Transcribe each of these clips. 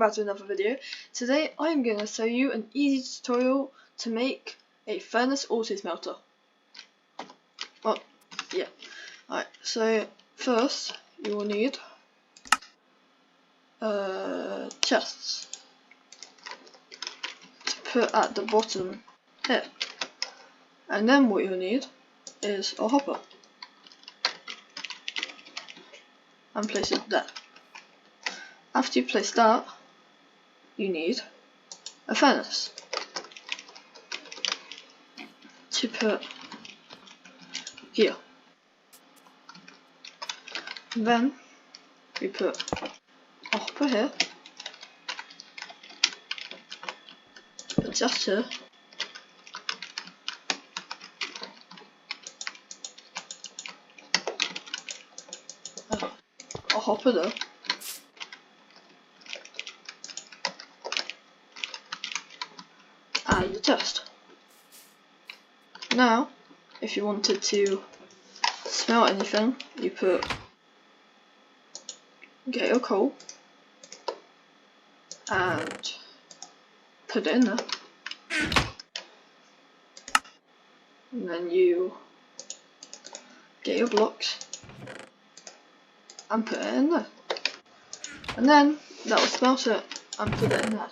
back to another video. Today I'm going to show you an easy tutorial to make a furnace auto smelter. Well, yeah. Alright, so first you will need chests to put at the bottom here. And then what you'll need is a hopper. And place it there. After you place that, you need a furnace to put here. And then we put a hopper here, put just here, a hopper there, and the chest. Now, if you wanted to smelt anything, you get your coal and put it in there, and then you get your blocks and put it in there, and then that will smelt it and put it in there.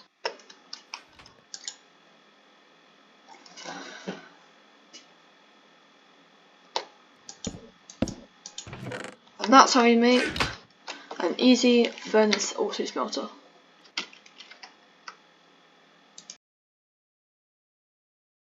And that's how you make an easy furnace auto smelter.